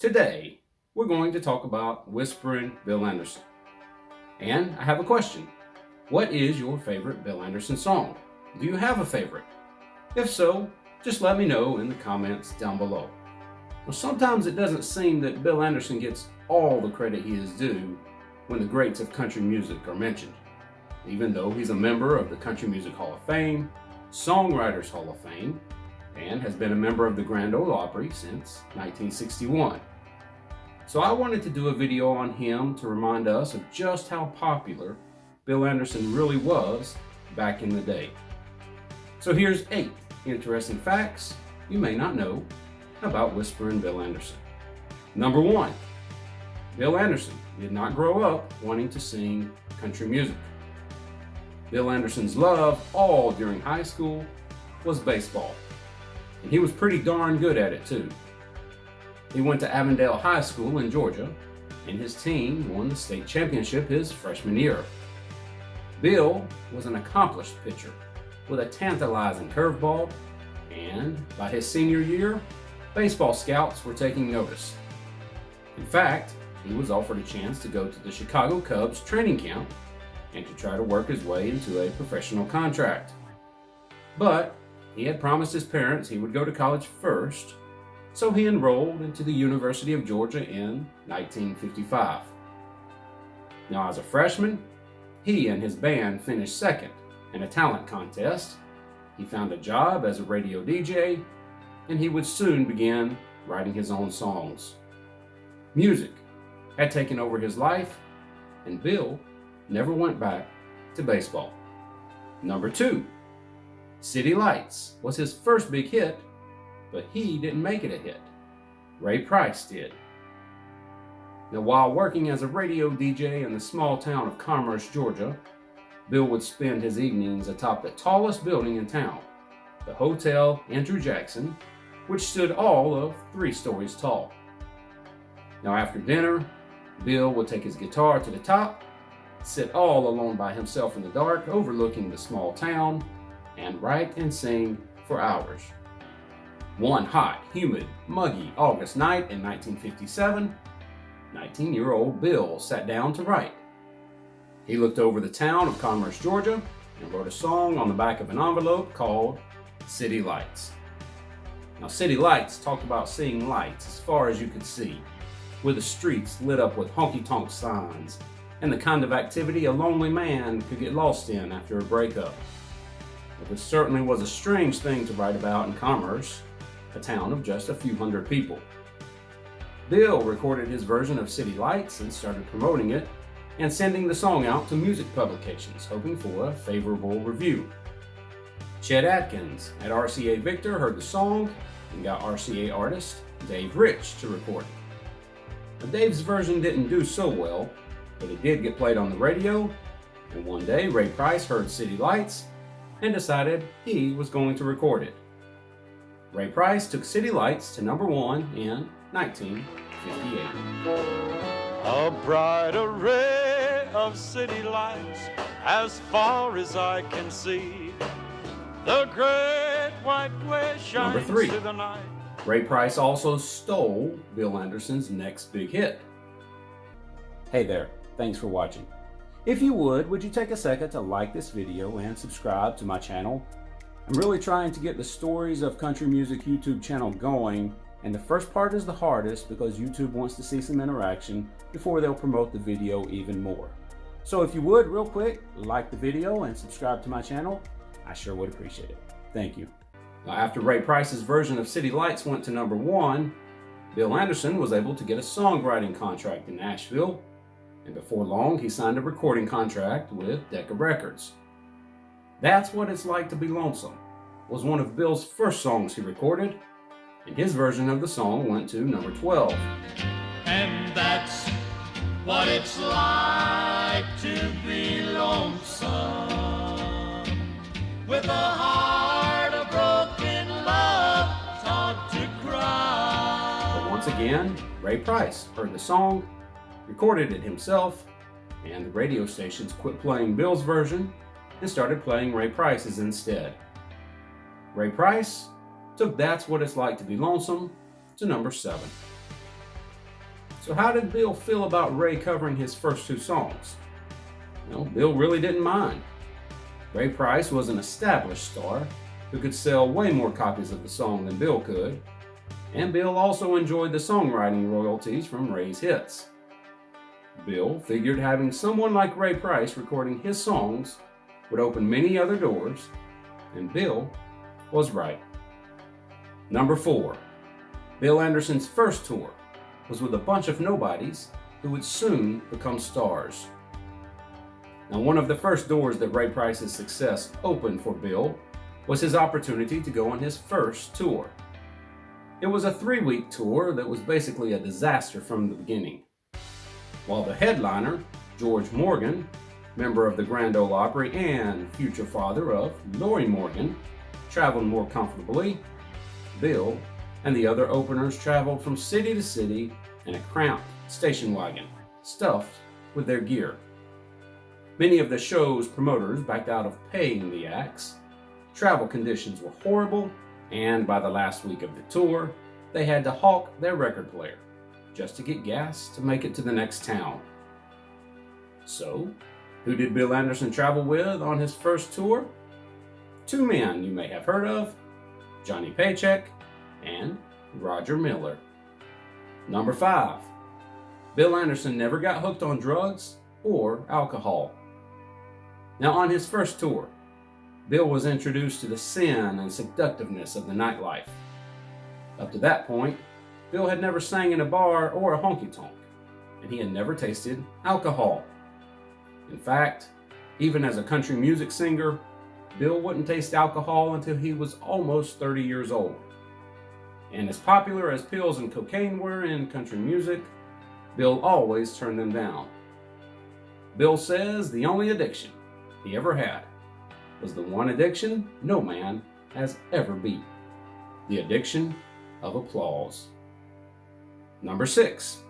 Today, we're going to talk about Whispering Bill Anderson. And I have a question. What is your favorite Bill Anderson song? Do you have a favorite? If so, just let me know in the comments down below. Well, sometimes it doesn't seem that Bill Anderson gets all the credit he is due when the greats of country music are mentioned. Even though he's a member of the Country Music Hall of Fame, Songwriters Hall of Fame, and has been a member of the Grand Ole Opry since 1961. So I wanted to do a video on him to remind us of just how popular Bill Anderson really was back in the day. So here's 8 interesting facts you may not know about Whispering Bill Anderson. Number 1, Bill Anderson did not grow up wanting to sing country music. Bill Anderson's love all during high school was baseball, and he was pretty darn good at it too. He went to Avondale High School in Georgia, and his team won the state championship his freshman year. Bill was an accomplished pitcher with a tantalizing curveball, and by his senior year, baseball scouts were taking notice. In fact, he was offered a chance to go to the Chicago Cubs training camp and to try to work his way into a professional contract. But he had promised his parents he would go to college first, so he enrolled into the University of Georgia in 1955. Now, as a freshman, he and his band finished second in a talent contest. He found a job as a radio DJ, and he would soon begin writing his own songs. Music had taken over his life, and Bill never went back to baseball. Number 2, City Lights was his first big hit, but he didn't make it a hit. Ray Price did. Now, while working as a radio DJ in the small town of Commerce, Georgia, Bill would spend his evenings atop the tallest building in town, the Hotel Andrew Jackson, which stood all of 3 stories tall. Now, after dinner, Bill would take his guitar to the top, sit all alone by himself in the dark overlooking the small town, and write and sing for hours. One hot, humid, muggy August night in 1957, 19-year-old Bill sat down to write. He looked over the town of Commerce, Georgia, and wrote a song on the back of an envelope called City Lights. Now, City Lights talked about seeing lights as far as you could see, with the streets lit up with honky-tonk signs, and the kind of activity a lonely man could get lost in after a breakup. But this certainly was a strange thing to write about in Commerce, a town of just a few hundred people. Bill recorded his version of City Lights and started promoting it and sending the song out to music publications, hoping for a favorable review. Chet Atkins at RCA Victor heard the song and got RCA artist Dave Rich to record it. Now, Dave's version didn't do so well, but it did get played on the radio, and one day Ray Price heard City Lights and decided he was going to record it. Ray Price took City Lights to number 1 in 1958. A bright array of city lights as far as I can see. The great white way shines Number 3. through the night. Ray Price also stole Bill Anderson's next big hit. Hey there, thanks for watching. If you would you take a second to like this video and subscribe to my channel? I'm really trying to get the Stories of Country Music YouTube channel going, and the first part is the hardest because YouTube wants to see some interaction before they'll promote the video even more. So if you would, real quick, like the video and subscribe to my channel, I sure would appreciate it. Thank you. Now, after Ray Price's version of City Lights went to number 1, Bill Anderson was able to get a songwriting contract in Nashville, and before long he signed a recording contract with Decca Records. That's What It's Like to Be Lonesome was one of Bill's first songs he recorded, and his version of the song went to number 12. And that's what it's like to be lonesome, with a heart of broken love taught to cry. But once again, Ray Price heard the song, recorded it himself, and the radio stations quit playing Bill's version and started playing Ray Price's instead. Ray Price took That's What It's Like to Be Lonesome to number 7. So how did Bill feel about Ray covering his first two songs? Well, Bill really didn't mind. Ray Price was an established star who could sell way more copies of the song than Bill could, and Bill also enjoyed the songwriting royalties from Ray's hits. Bill figured having someone like Ray Price recording his songs would open many other doors, and Bill was right. Number 4. Bill Anderson's first tour was with a bunch of nobodies who would soon become stars. Now, one of the first doors that Ray Price's success opened for Bill was his opportunity to go on his first tour. It was a 3-week tour that was basically a disaster from the beginning. While the headliner, George Morgan, member of the Grand Ole Opry and future father of Lorrie Morgan, traveled more comfortably, Bill and the other openers traveled from city to city in a cramped station wagon, stuffed with their gear. Many of the show's promoters backed out of paying the acts. Travel conditions were horrible, and by the last week of the tour, they had to hawk their record player just to get gas to make it to the next town. So, who did Bill Anderson travel with on his first tour? 2 men you may have heard of, Johnny Paycheck and Roger Miller. Number 5. Bill Anderson never got hooked on drugs or alcohol. Now, on his first tour, Bill was introduced to the sin and seductiveness of the nightlife. Up to that point, Bill had never sang in a bar or a honky-tonk, and he had never tasted alcohol. In fact, even as a country music singer, Bill wouldn't taste alcohol until he was almost 30 years old. And as popular as pills and cocaine were in country music, Bill always turned them down. Bill says the only addiction he ever had was the one addiction no man has ever beat: the addiction of applause. Number 6.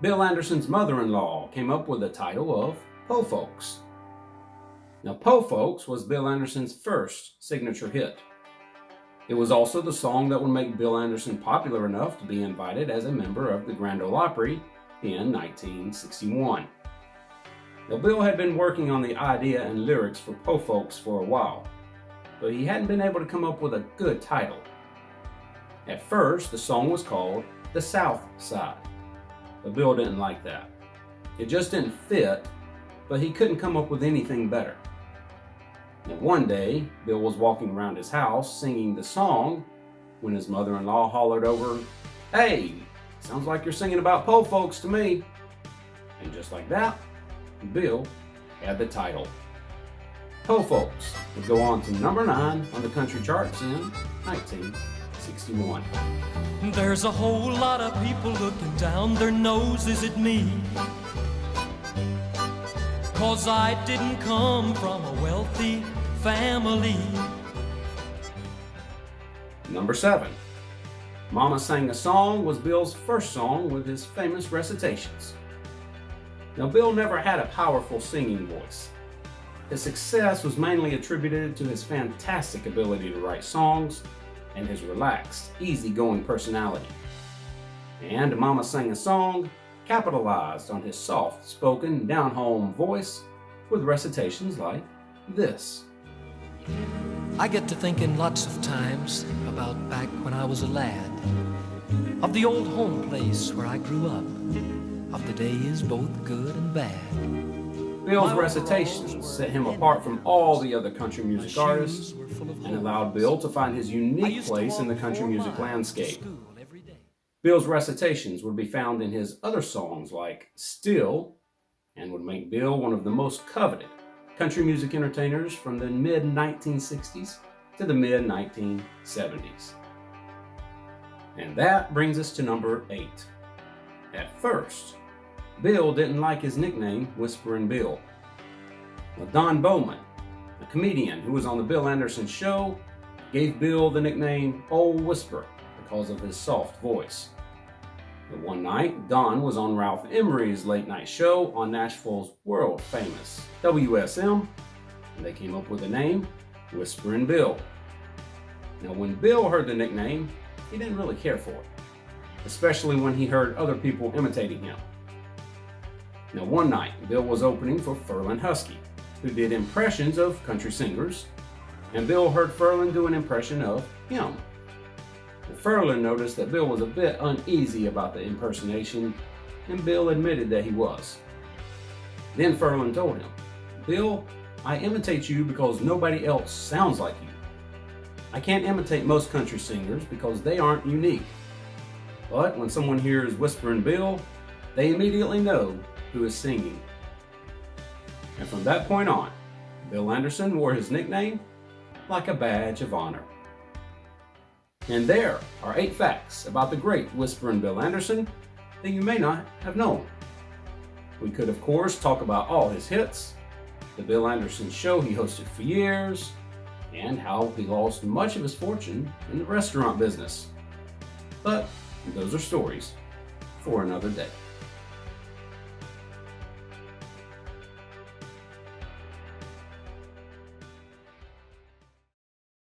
Bill Anderson's mother-in-law came up with the title of Po Folks. Now, Po Folks was Bill Anderson's first signature hit. It was also the song that would make Bill Anderson popular enough to be invited as a member of the Grand Ole Opry in 1961. Now, Bill had been working on the idea and lyrics for Po Folks for a while, but he hadn't been able to come up with a good title. At first, the song was called The South Side, but Bill didn't like that. It just didn't fit, but he couldn't come up with anything better. Now, one day, Bill was walking around his house singing the song when his mother-in-law hollered over, "Hey, sounds like you're singing about Po Folks to me." And just like that, Bill had the title. Po Folks would go on to number 9 on the country charts in 1961. There's a whole lot of people looking down their noses at me, 'cause I didn't come from a wealthy family. Number 7. Mama Sang a Song was Bill's first song with his famous recitations. Now, Bill never had a powerful singing voice. His success was mainly attributed to his fantastic ability to write songs and his relaxed, easygoing personality. And Mama Sang a Song capitalized on his soft-spoken, down-home voice with recitations like this. I get to thinking lots of times about back when I was a lad, of the old home place where I grew up, of the days both good and bad. Bill's recitations set him apart from all the other country music artists and allowed Bill to find his unique place in the country music landscape. Bill's recitations would be found in his other songs like Still, and would make Bill one of the most coveted country music entertainers from the mid-1960s to the mid-1970s. And that brings us to number 8. At first, Bill didn't like his nickname, Whisperin' Bill. Now, Don Bowman, a comedian who was on the Bill Anderson Show, gave Bill the nickname Old Whisper because of his soft voice. But one night, Don was on Ralph Emery's late night show on Nashville's world-famous WSM, and they came up with the name Whisperin' Bill. Now, when Bill heard the nickname, he didn't really care for it. especially when he heard other people imitating him. Now, one night, Bill was opening for Ferlin Husky, who did impressions of country singers, and Bill heard Ferlin do an impression of him. Ferlin noticed that Bill was a bit uneasy about the impersonation, and Bill admitted that he was. Then Ferlin told him, "Bill, I imitate you because nobody else sounds like you. I can't imitate most country singers because they aren't unique. But when someone hears Whispering Bill, they immediately know who is singing." And from that point on, Bill Anderson wore his nickname like a badge of honor. And there are 8 facts about the great Whispering Bill Anderson that you may not have known. We could, of course, talk about all his hits, the Bill Anderson show he hosted for years, and how he lost much of his fortune in the restaurant business. But those are stories for another day.